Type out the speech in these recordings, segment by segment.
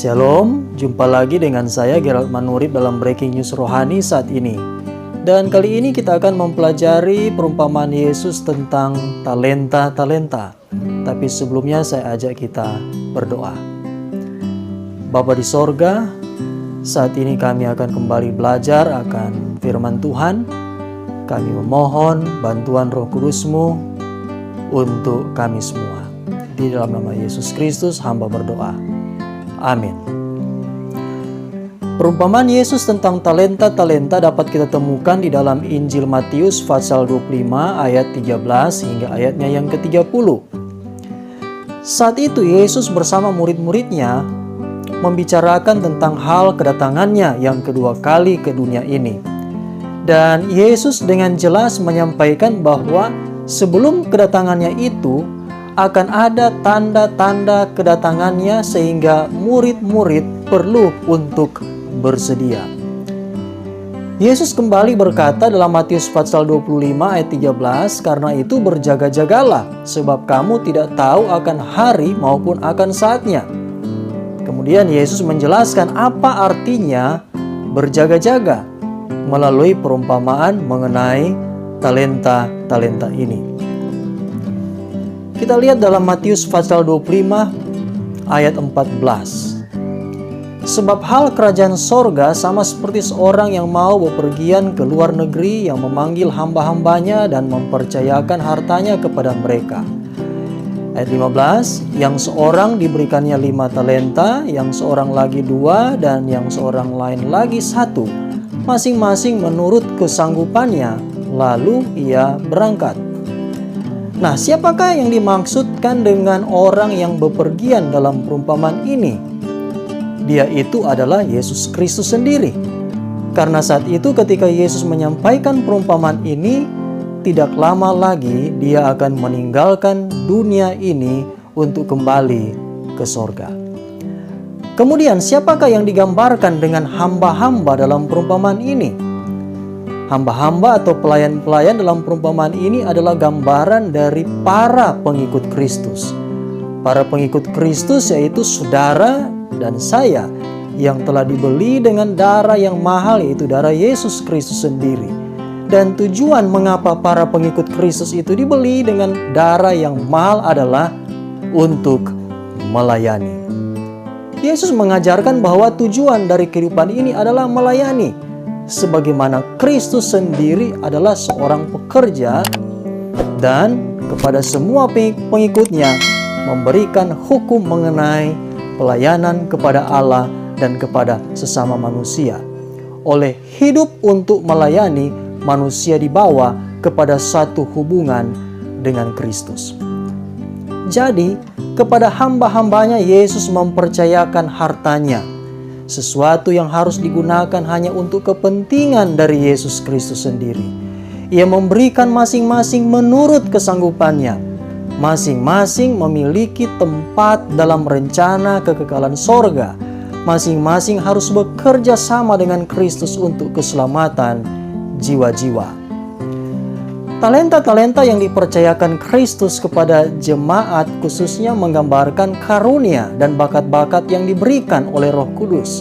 Shalom, jumpa lagi dengan saya Gerald Manurib dalam Breaking News Rohani saat ini. Dan kali ini kita akan mempelajari perumpamaan Yesus tentang talenta-talenta. Tapi sebelumnya saya ajak kita berdoa. Bapa di sorga, saat ini kami akan kembali belajar akan firman Tuhan. Kami memohon bantuan Roh Kudus-Mu untuk kami semua. Di dalam nama Yesus Kristus hamba berdoa. Amin. Perumpamaan Yesus tentang talenta-talenta dapat kita temukan di dalam Injil Matius pasal 25 ayat 13 hingga ayatnya yang ke-30. Saat itu Yesus bersama murid-muridnya membicarakan tentang hal kedatangannya yang kedua kali ke dunia ini. Dan Yesus dengan jelas menyampaikan bahwa sebelum kedatangannya itu akan ada tanda-tanda kedatangannya sehingga murid-murid perlu untuk bersedia. Yesus kembali berkata dalam Matius pasal 25 ayat 13, "Karena itu berjaga-jagalah, sebab kamu tidak tahu akan hari maupun akan saatnya." Kemudian Yesus menjelaskan apa artinya berjaga-jaga melalui perumpamaan mengenai talenta-talenta ini. Kita lihat dalam Matius pasal 25 ayat 14. "Sebab hal kerajaan sorga sama seperti seorang yang mau bepergian ke luar negeri yang memanggil hamba-hambanya dan mempercayakan hartanya kepada mereka." Ayat 15, "Yang seorang diberikannya 5 talenta, yang seorang lagi 2, dan yang seorang lain lagi 1, masing-masing menurut kesanggupannya, lalu ia berangkat." Nah, siapakah yang dimaksudkan dengan orang yang bepergian dalam perumpamaan ini? Dia itu adalah Yesus Kristus sendiri. Karena saat itu ketika Yesus menyampaikan perumpamaan ini, tidak lama lagi dia akan meninggalkan dunia ini untuk kembali ke sorga. Kemudian siapakah yang digambarkan dengan hamba-hamba dalam perumpamaan ini? Hamba-hamba atau pelayan-pelayan dalam perumpamaan ini adalah gambaran dari para pengikut Kristus. Para pengikut Kristus yaitu saudara dan saya yang telah dibeli dengan darah yang mahal, yaitu darah Yesus Kristus sendiri. Dan tujuan mengapa para pengikut Kristus itu dibeli dengan darah yang mahal adalah untuk melayani. Yesus mengajarkan bahwa tujuan dari kehidupan ini adalah melayani. Sebagaimana Kristus sendiri adalah seorang pekerja dan kepada semua pengikutnya memberikan hukum mengenai pelayanan kepada Allah dan kepada sesama manusia. Oleh hidup untuk melayani, manusia dibawa kepada satu hubungan dengan Kristus. Jadi, kepada hamba-hambanya Yesus mempercayakan hartanya. Sesuatu yang harus digunakan hanya untuk kepentingan dari Yesus Kristus sendiri. Ia memberikan masing-masing menurut kesanggupannya. Masing-masing memiliki tempat dalam rencana kekekalan sorga. Masing-masing harus bekerja sama dengan Kristus untuk keselamatan jiwa-jiwa. Talenta-talenta yang dipercayakan Kristus kepada jemaat khususnya menggambarkan karunia dan bakat-bakat yang diberikan oleh Roh Kudus.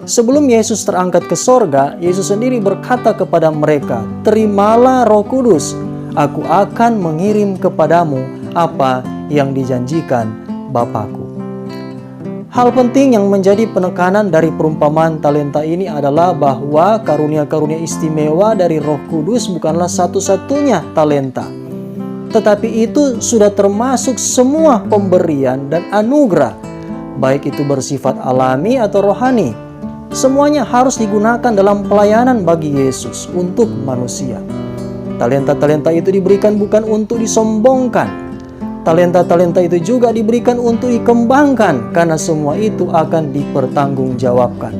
Sebelum Yesus terangkat ke sorga, Yesus sendiri berkata kepada mereka, "Terimalah Roh Kudus, Aku akan mengirim kepadamu apa yang dijanjikan Bapa-Ku." Hal penting yang menjadi penekanan dari perumpamaan talenta ini adalah bahwa karunia-karunia istimewa dari Roh Kudus bukanlah satu-satunya talenta. Tetapi itu sudah termasuk semua pemberian dan anugerah, baik itu bersifat alami atau rohani. Semuanya harus digunakan dalam pelayanan bagi Yesus untuk manusia. Talenta-talenta itu diberikan bukan untuk disombongkan. Talenta-talenta itu juga diberikan untuk dikembangkan karena semua itu akan dipertanggungjawabkan.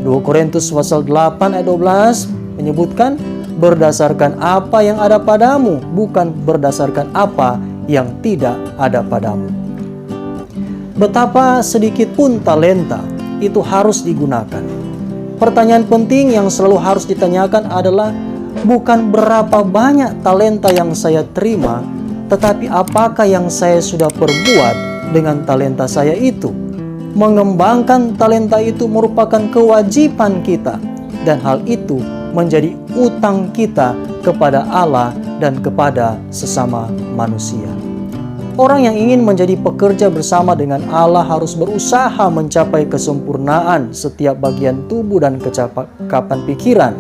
2 Korintus pasal 8 ayat 12 menyebutkan, "Berdasarkan apa yang ada padamu, bukan berdasarkan apa yang tidak ada padamu." Betapa sedikit pun talenta itu harus digunakan. Pertanyaan penting yang selalu harus ditanyakan adalah bukan berapa banyak talenta yang saya terima, tetapi apakah yang saya sudah perbuat dengan talenta saya itu? Mengembangkan talenta itu merupakan kewajiban kita, dan hal itu menjadi utang kita kepada Allah dan kepada sesama manusia. Orang yang ingin menjadi pekerja bersama dengan Allah harus berusaha mencapai kesempurnaan setiap bagian tubuh dan kecakapan pikiran.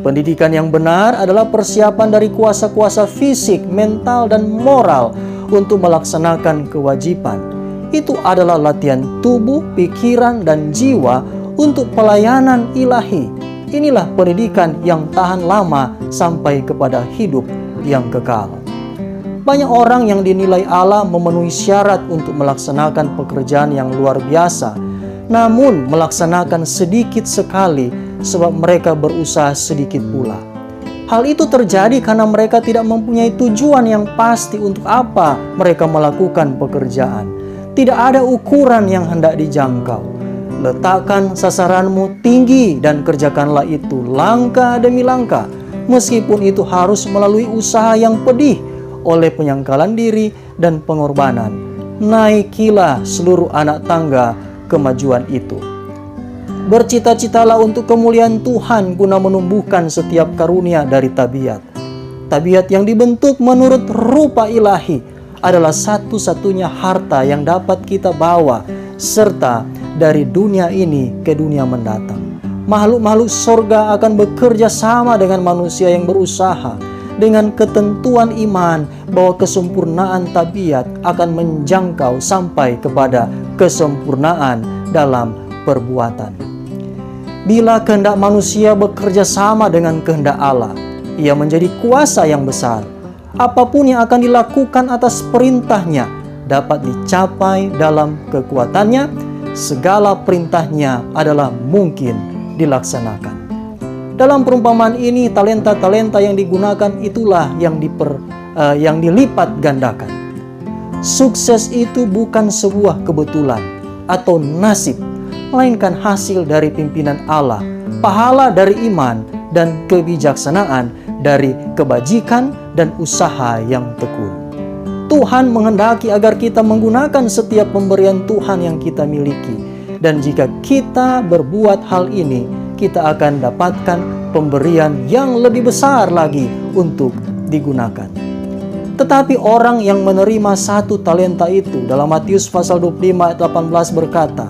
Pendidikan yang benar adalah persiapan dari kuasa-kuasa fisik, mental, dan moral untuk melaksanakan kewajiban. Itu adalah latihan tubuh, pikiran, dan jiwa untuk pelayanan ilahi. Inilah pendidikan yang tahan lama sampai kepada hidup yang kekal. Banyak orang yang dinilai Allah memenuhi syarat untuk melaksanakan pekerjaan yang luar biasa, namun melaksanakan sedikit sekali sebab mereka berusaha sedikit pula. Hal itu terjadi karena mereka tidak mempunyai tujuan yang pasti untuk apa mereka melakukan pekerjaan. Tidak ada ukuran yang hendak dijangkau. Letakkan sasaranmu tinggi dan kerjakanlah itu langkah demi langkah, meskipun itu harus melalui usaha yang pedih oleh penyangkalan diri dan pengorbanan. Naikilah seluruh anak tangga kemajuan itu. Bercita-citalah untuk kemuliaan Tuhan guna menumbuhkan setiap karunia dari tabiat. Tabiat yang dibentuk menurut rupa ilahi adalah satu-satunya harta yang dapat kita bawa serta dari dunia ini ke dunia mendatang. Makhluk-makhluk sorga akan bekerja sama dengan manusia yang berusaha dengan ketentuan iman bahwa kesempurnaan tabiat akan menjangkau sampai kepada kesempurnaan dalam perbuatan. Bila kehendak manusia bekerja sama dengan kehendak Allah, ia menjadi kuasa yang besar. Apapun yang akan dilakukan atas perintahnya dapat dicapai dalam kekuatannya. Segala perintahnya adalah mungkin dilaksanakan. Dalam perumpamaan ini, talenta-talenta yang digunakan itulah yang dilipat gandakan. Sukses itu bukan sebuah kebetulan atau nasib, melainkan hasil dari pimpinan Allah, pahala dari iman, dan kebijaksanaan dari kebajikan dan usaha yang tekun. Tuhan menghendaki agar kita menggunakan setiap pemberian Tuhan yang kita miliki. Dan jika kita berbuat hal ini, kita akan dapatkan pemberian yang lebih besar lagi untuk digunakan. Tetapi orang yang menerima satu talenta itu, dalam Matius pasal 25 ayat 18 berkata,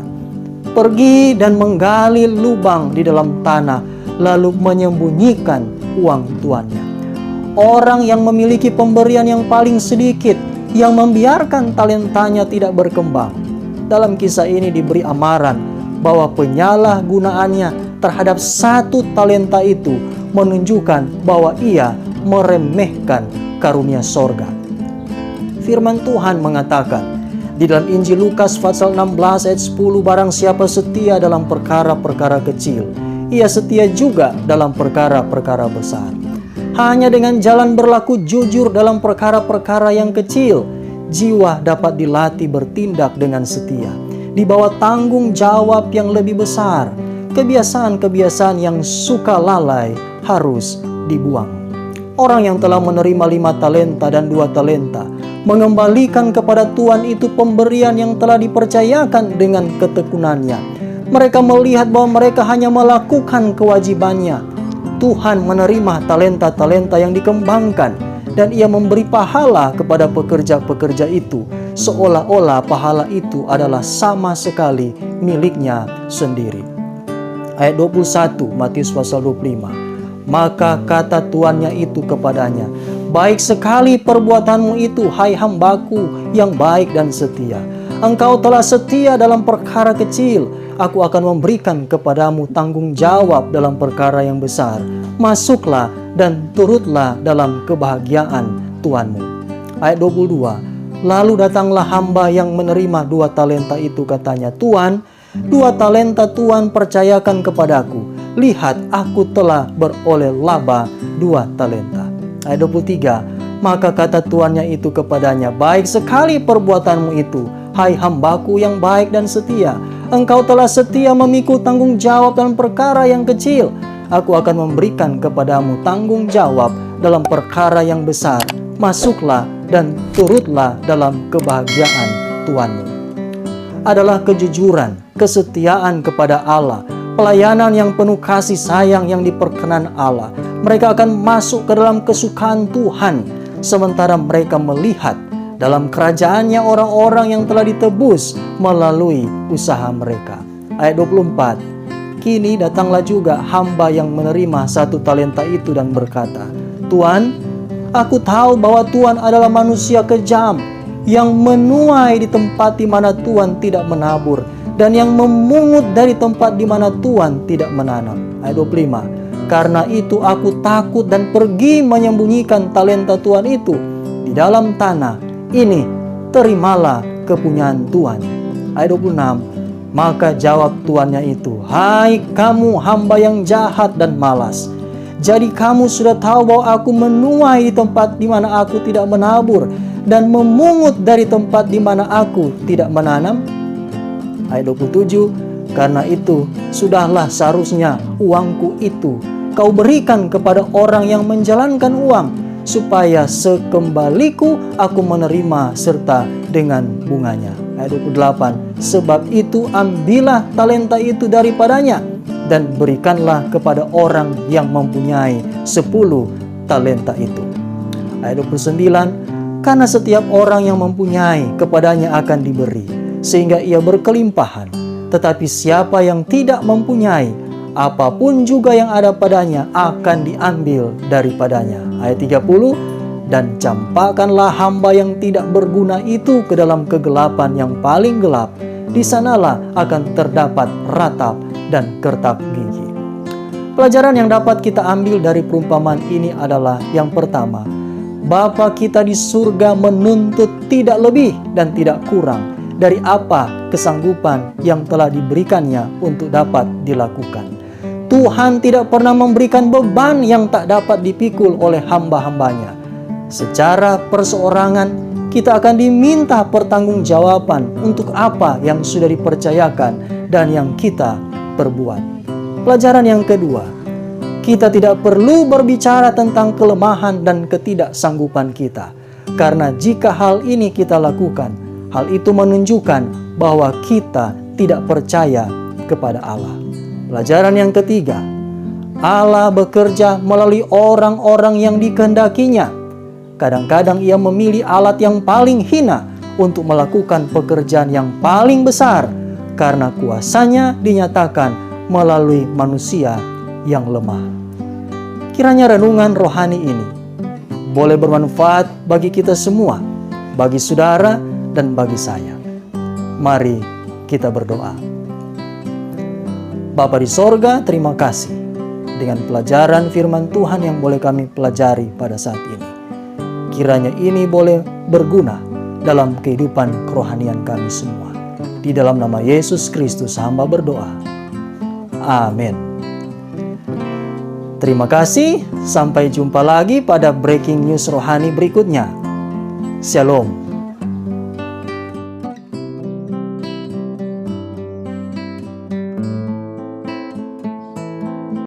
"Pergi dan menggali lubang di dalam tanah, lalu menyembunyikan uang tuannya." Orang yang memiliki pemberian yang paling sedikit, yang membiarkan talentanya tidak berkembang. Dalam kisah ini diberi amaran bahwa penyalahgunaannya terhadap satu talenta itu menunjukkan bahwa ia meremehkan karunia sorga. Firman Tuhan mengatakan di dalam Injil Lukas pasal 16 ayat 10, "Barang siapa setia dalam perkara-perkara kecil, ia setia juga dalam perkara-perkara besar." Hanya dengan jalan berlaku jujur dalam perkara-perkara yang kecil, jiwa dapat dilatih bertindak dengan setia di bawah tanggung jawab yang lebih besar. Kebiasaan-kebiasaan yang suka lalai harus dibuang. Orang yang telah menerima 5 talenta dan 2 talenta mengembalikan kepada Tuhan itu pemberian yang telah dipercayakan dengan ketekunannya. Mereka melihat bahwa mereka hanya melakukan kewajibannya. Tuhan menerima talenta-talenta yang dikembangkan, dan ia memberi pahala kepada pekerja-pekerja itu, seolah-olah pahala itu adalah sama sekali miliknya sendiri. Ayat 21 Matius pasal 25. "Maka kata tuannya itu kepadanya, 'Baik sekali perbuatanmu itu, hai hambaku yang baik dan setia. Engkau telah setia dalam perkara kecil, aku akan memberikan kepadamu tanggung jawab dalam perkara yang besar. Masuklah dan turutlah dalam kebahagiaan Tuanmu.'" Ayat 22. "Lalu datanglah hamba yang menerima 2 talenta itu, katanya, 'Tuan, 2 talenta Tuan percayakan kepadaku. Lihat, aku telah beroleh laba 2 talenta.'" Ayat 23. "Maka kata tuannya itu kepadanya, 'Baik sekali perbuatanmu itu, hai hambaku yang baik dan setia. Engkau telah setia memikul tanggung jawab dalam perkara yang kecil. Aku akan memberikan kepadamu tanggung jawab dalam perkara yang besar. Masuklah dan turutlah dalam kebahagiaan Tuanmu.'" adalah kejujuran, kesetiaan kepada Allah, pelayanan yang penuh kasih sayang yang diperkenan Allah. Mereka akan masuk ke dalam kesukaan Tuhan, sementara mereka melihat dalam kerajaannya orang-orang yang telah ditebus melalui usaha mereka. Ayat 24, kini datanglah juga hamba yang menerima 1 talenta itu dan berkata, Tuan, aku tahu bahwa Tuan adalah manusia kejam, yang menuai di tempat di mana Tuan tidak menabur, dan yang memungut dari tempat di mana Tuan tidak menanam. Ayat 25, karena itu aku takut dan pergi menyembunyikan talenta Tuan itu di dalam tanah. Ini terimalah kepunyaan Tuan. Ayat 26, maka jawab tuannya itu, hai kamu hamba yang jahat dan malas. Jadi kamu sudah tahu bahwa aku menuai di tempat di mana aku tidak menabur, dan memungut dari tempat di mana aku tidak menanam. Ayat 27, karena itu sudahlah seharusnya uangku itu kau berikan kepada orang yang menjalankan uang, supaya sekembaliku aku menerima serta dengan bunganya. Ayat 28, sebab itu ambillah talenta itu daripadanya dan berikanlah kepada orang yang mempunyai 10 talenta itu. Ayat 29, karena setiap orang yang mempunyai kepadanya akan diberi, sehingga ia berkelimpahan. Tetapi siapa yang tidak mempunyai, apapun juga yang ada padanya akan diambil daripadanya. Ayat 30, dan campakkanlah hamba yang tidak berguna itu ke dalam kegelapan yang paling gelap. Di sanalah akan terdapat ratap dan kertak gigi. Pelajaran yang dapat kita ambil dari perumpamaan ini adalah yang pertama, Bapa kita di surga menuntut tidak lebih dan tidak kurang dari apa kesanggupan yang telah diberikannya untuk dapat dilakukan. Tuhan tidak pernah memberikan beban yang tak dapat dipikul oleh hamba-hambanya. Secara perseorangan, kita akan diminta pertanggungjawaban untuk apa yang sudah dipercayakan dan yang kita perbuat. Pelajaran yang kedua, kita tidak perlu berbicara tentang kelemahan dan ketidaksanggupan kita. Karena jika hal ini kita lakukan, hal itu menunjukkan bahwa kita tidak percaya kepada Allah. Pelajaran yang ketiga, Allah bekerja melalui orang-orang yang dikehendakinya. Kadang-kadang ia memilih alat yang paling hina untuk melakukan pekerjaan yang paling besar, karena kuasanya dinyatakan melalui manusia yang lemah. Kiranya renungan rohani ini boleh bermanfaat bagi kita semua, bagi saudara dan bagi saya. Mari kita berdoa. Bapa di sorga, terima kasih dengan pelajaran firman Tuhan yang boleh kami pelajari pada saat ini. Kiranya ini boleh berguna dalam kehidupan kerohanian kami semua. Di dalam nama Yesus Kristus hamba berdoa. Amin. Terima kasih. Sampai jumpa lagi pada Breaking News Rohani berikutnya. Shalom.